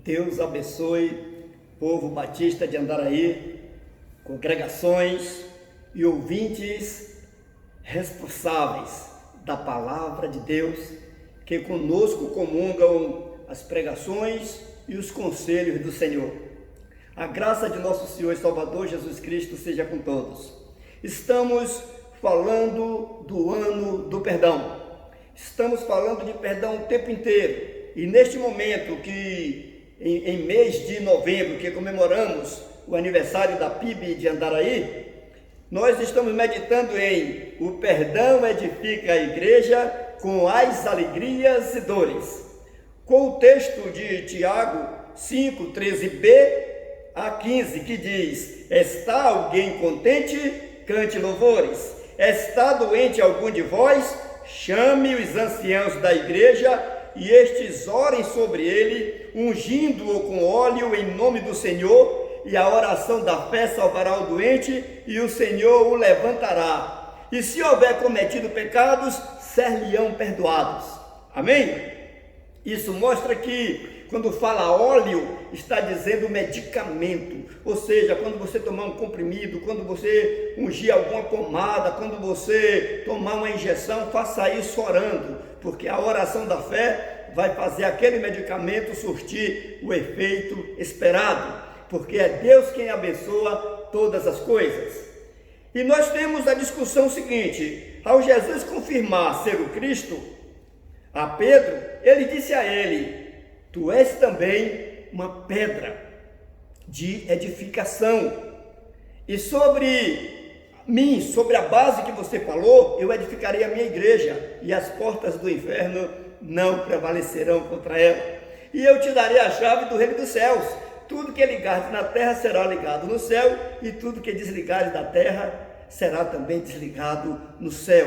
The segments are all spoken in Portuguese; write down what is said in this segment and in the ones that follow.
Deus abençoe, povo batista de Andaraí, congregações e ouvintes responsáveis da palavra de Deus, que conosco comungam as pregações e os conselhos do Senhor. A graça de nosso Senhor e Salvador Jesus Cristo seja com todos. Estamos falando do ano do perdão. Estamos falando de perdão o tempo inteiro. E neste momento que em mês de novembro, que comemoramos o aniversário da PIB de Andaraí, nós estamos meditando em o perdão edifica a igreja com as alegrias e dores, com o texto de Tiago 5, 13b a 15, que diz: está alguém contente? Cante louvores. Está doente algum de vós? Chame os anciãos da igreja e estes orem sobre ele, ungindo-o com óleo em nome do Senhor, e a oração da fé salvará o doente, e o Senhor o levantará. E se houver cometido pecados, ser-lhe-ão perdoados. Amém? Isso mostra que quando fala óleo, está dizendo medicamento, ou seja, quando você tomar um comprimido, quando você ungir alguma pomada, quando você tomar uma injeção, faça isso orando, porque a oração da fé vai fazer aquele medicamento surtir o efeito esperado, porque é Deus quem abençoa todas as coisas. E nós temos a discussão seguinte: ao Jesus confirmar ser o Cristo a Pedro, ele disse a ele: tu és também uma pedra de edificação, e sobre mim, sobre a base que você falou, eu edificarei a minha igreja, e as portas do inferno não prevalecerão contra ela. E eu te darei a chave do reino dos céus. Tudo que ligares na terra será ligado no céu, e tudo que desligares da terra será também desligado no céu.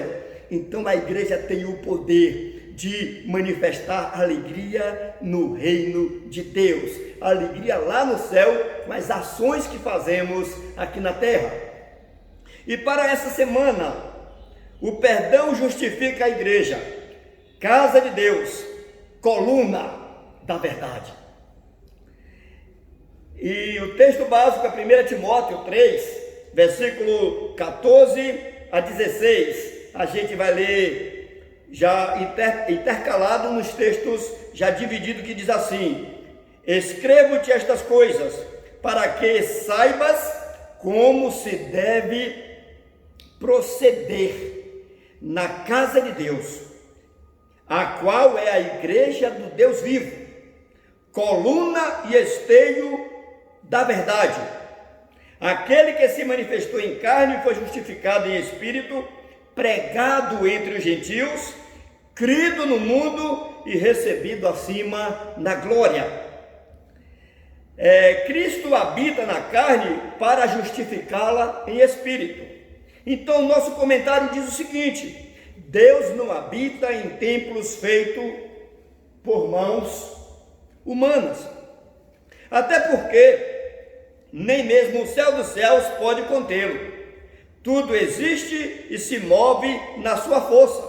Então a igreja tem o poder de manifestar alegria no reino de Deus, alegria lá no céu, com as ações que fazemos aqui na terra. E para essa semana, o perdão justifica a igreja, casa de Deus, coluna da verdade. E o texto básico é 1 Timóteo 3, versículo 14 a 16, a gente vai ler já intercalado nos textos já dividido, que diz assim: escrevo-te estas coisas para que saibas como se deve proceder na casa de Deus, a qual é a igreja do Deus vivo, coluna e esteio da verdade. Aquele que se manifestou em carne foi justificado em espírito, pregado entre os gentios, crido no mundo e recebido acima na glória. Cristo habita na carne para justificá-la em espírito. Então o nosso comentário diz o seguinte: Deus não habita em templos feitos por mãos humanas, até porque nem mesmo o céu dos céus pode contê-lo. Tudo existe e se move na sua força.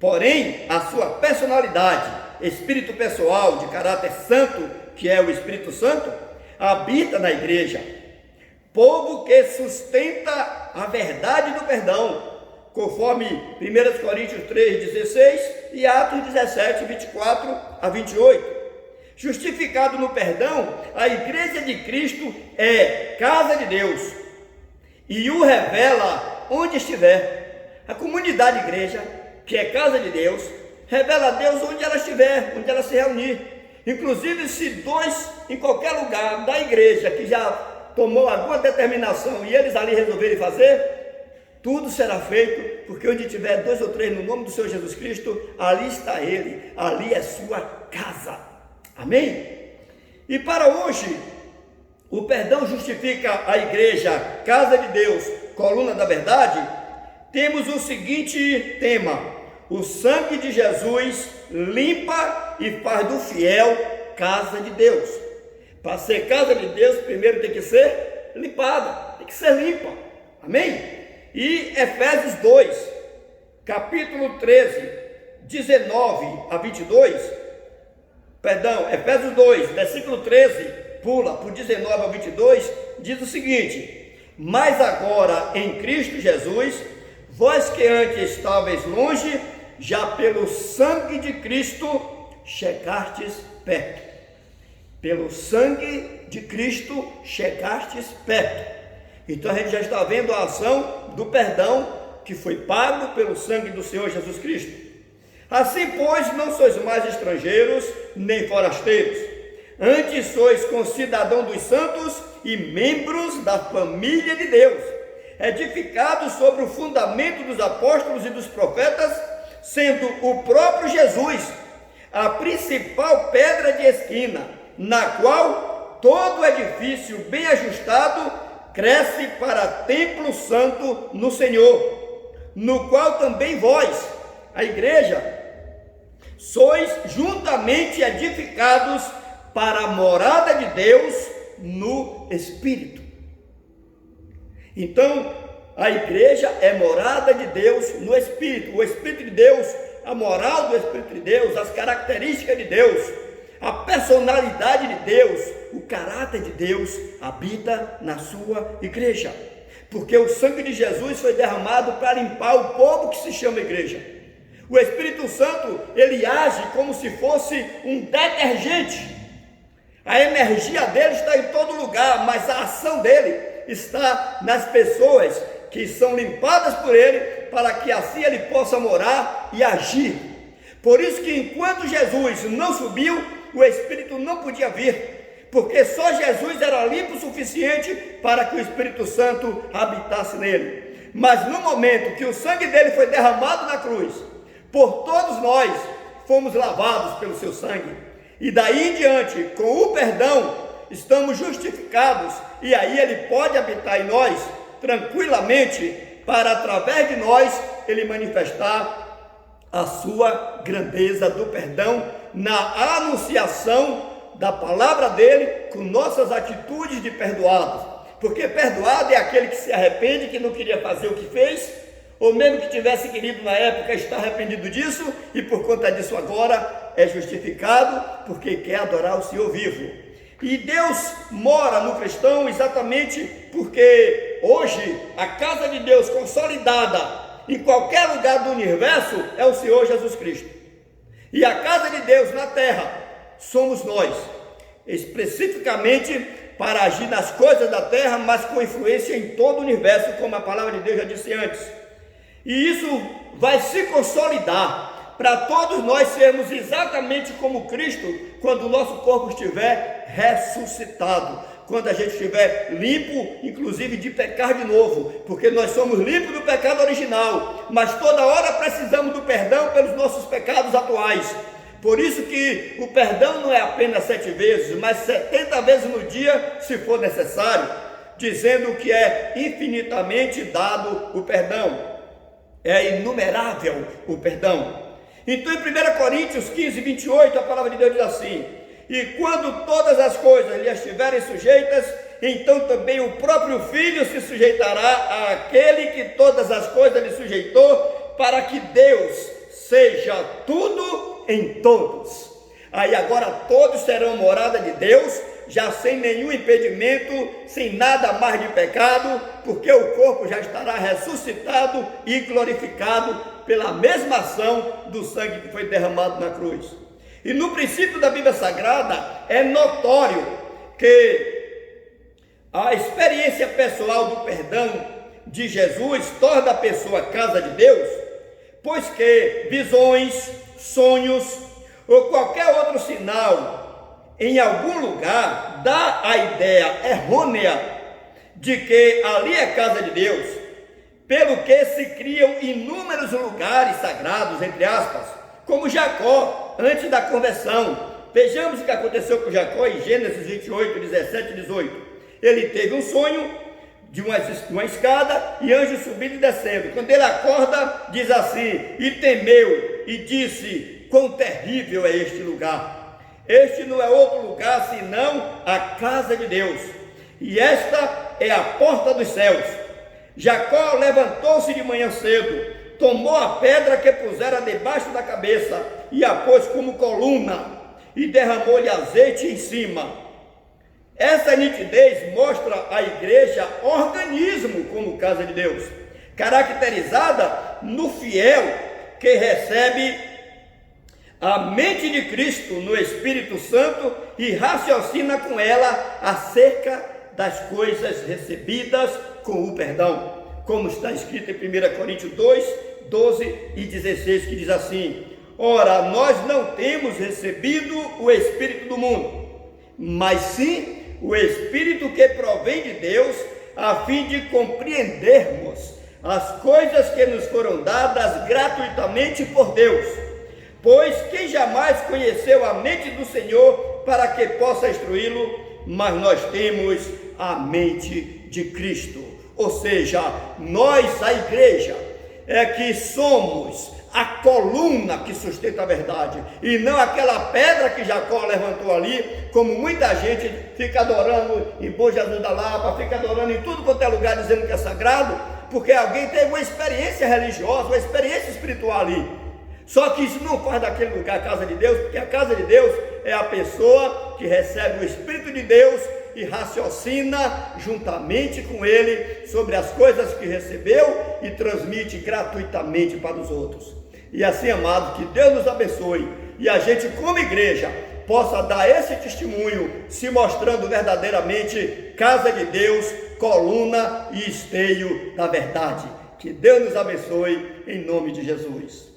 Porém, a sua personalidade, espírito pessoal de caráter santo, que é o Espírito Santo, habita na igreja. Povo que sustenta a verdade do perdão, conforme 1 Coríntios 3,16 e Atos 17, 24 a 28. Justificado no perdão, a igreja de Cristo é casa de Deus e o revela onde estiver. A comunidade igreja, que é casa de Deus, revela a Deus onde ela estiver, onde ela se reunir. Inclusive, se dois em qualquer lugar da igreja que já tomou alguma determinação e eles ali resolverem fazer, tudo será feito, porque onde tiver 2 ou 3 no nome do Senhor Jesus Cristo, ali está Ele, ali é sua casa. Amém? E para hoje, o perdão justifica a igreja, casa de Deus, coluna da verdade. Temos o seguinte tema: o sangue de Jesus limpa e faz do fiel casa de Deus. Para ser casa de Deus, primeiro tem que ser limpada, tem que ser limpa. Amém? E Efésios 2, capítulo 13, 19 a 22, Efésios 2, versículo 13, pula por 19 ao 22, diz o seguinte: mas agora em Cristo Jesus, vós que antes estáveis longe, já pelo sangue de Cristo chegastes perto. Pelo sangue de Cristo chegastes perto. Então a gente já está vendo a ação do perdão que foi pago pelo sangue do Senhor Jesus Cristo. Assim, pois, não sois mais estrangeiros, nem forasteiros, antes sois concidadãos dos santos e membros da família de Deus, edificados sobre o fundamento dos apóstolos e dos profetas, sendo o próprio Jesus a principal pedra de esquina, na qual todo edifício bem ajustado cresce para templo santo no Senhor, no qual também vós, a igreja, sois juntamente edificados para a morada de Deus no Espírito. Então, a igreja é morada de Deus no Espírito. O Espírito de Deus, a moral do Espírito de Deus, as características de Deus, a personalidade de Deus, o caráter de Deus habita na sua igreja. Porque o sangue de Jesus foi derramado para limpar o povo que se chama igreja. O Espírito Santo, ele age como se fosse um detergente. A energia dele está em todo lugar, mas a ação dele está nas pessoas que são limpadas por ele, para que assim ele possa morar e agir. Por isso que enquanto Jesus não subiu, o Espírito não podia vir, porque só Jesus era limpo o suficiente para que o Espírito Santo habitasse nele. Mas no momento que o sangue dele foi derramado na cruz, por todos nós fomos lavados pelo seu sangue, e daí em diante, com o perdão, estamos justificados, e aí ele pode habitar em nós tranquilamente, para através de nós ele manifestar a sua grandeza do perdão na anunciação da palavra dele, com nossas atitudes de perdoados. Porque perdoado é aquele que se arrepende, que não queria fazer o que fez, ou mesmo que tivesse querido na época, está arrependido disso, e por conta disso agora é justificado, porque quer adorar o Senhor vivo. E Deus mora no cristão exatamente porque hoje a casa de Deus consolidada em qualquer lugar do universo é o Senhor Jesus Cristo. E a casa de Deus na terra somos nós, especificamente para agir nas coisas da terra, mas com influência em todo o universo, como a palavra de Deus já disse antes. E isso vai se consolidar para todos nós sermos exatamente como Cristo, quando o nosso corpo estiver ressuscitado, quando a gente estiver limpo, inclusive de pecar de novo, porque nós somos limpos do pecado original, mas toda hora precisamos do perdão pelos nossos pecados atuais. Por isso que o perdão não é apenas 7 vezes, mas 70 vezes no dia, se for necessário, dizendo que é infinitamente dado o perdão. É inumerável o perdão. Então em 1 Coríntios 15, 28, a palavra de Deus diz assim: e quando todas as coisas lhe estiverem sujeitas, então também o próprio Filho se sujeitará àquele que todas as coisas lhe sujeitou, para que Deus seja tudo em todos. Aí agora todos serão morada de Deus, já sem nenhum impedimento, sem nada mais de pecado, porque o corpo já estará ressuscitado e glorificado pela mesma ação do sangue que foi derramado na cruz. E no princípio da Bíblia Sagrada é notório que a experiência pessoal do perdão de Jesus torna a pessoa casa de Deus, pois que visões, sonhos ou qualquer outro sinal em algum lugar dá a ideia errônea de que ali é casa de Deus, pelo que se criam inúmeros lugares sagrados, entre aspas, como Jacó, antes da conversão. Vejamos o que aconteceu com Jacó em Gênesis 28, 17 e 18. Ele teve um sonho de uma escada e anjos subindo e descendo. Quando ele acorda, diz assim: e temeu e disse: quão terrível é este lugar! Este não é outro lugar senão a casa de Deus, e esta é a porta dos céus. Jacó levantou-se de manhã cedo, tomou a pedra que pusera debaixo da cabeça e a pôs como coluna, e derramou-lhe azeite em cima. Essa nitidez mostra a igreja organismo como casa de Deus, caracterizada no fiel que recebe a mente de Cristo no Espírito Santo e raciocina com ela acerca das coisas recebidas com o perdão, como está escrito em 1 Coríntios 2, 12 e 16, que diz assim: ora, nós não temos recebido o Espírito do mundo, mas sim o Espírito que provém de Deus, a fim de compreendermos as coisas que nos foram dadas gratuitamente por Deus. Pois quem jamais conheceu a mente do Senhor para que possa instruí-lo, mas nós temos a mente de Cristo. Ou seja, nós, a igreja, é que somos a coluna que sustenta a verdade, e não aquela pedra que Jacó levantou ali, como muita gente fica adorando em Bom Jesus da Lapa, fica adorando em tudo quanto é lugar, dizendo que é sagrado, porque alguém teve uma experiência religiosa, uma experiência espiritual ali. Só que isso não faz daquele lugar a casa de Deus, porque a casa de Deus é a pessoa que recebe o Espírito de Deus e raciocina juntamente com ele sobre as coisas que recebeu e transmite gratuitamente para os outros. E assim, amado, que Deus nos abençoe e a gente, como igreja, possa dar esse testemunho, se mostrando verdadeiramente casa de Deus, coluna e esteio da verdade. Que Deus nos abençoe em nome de Jesus.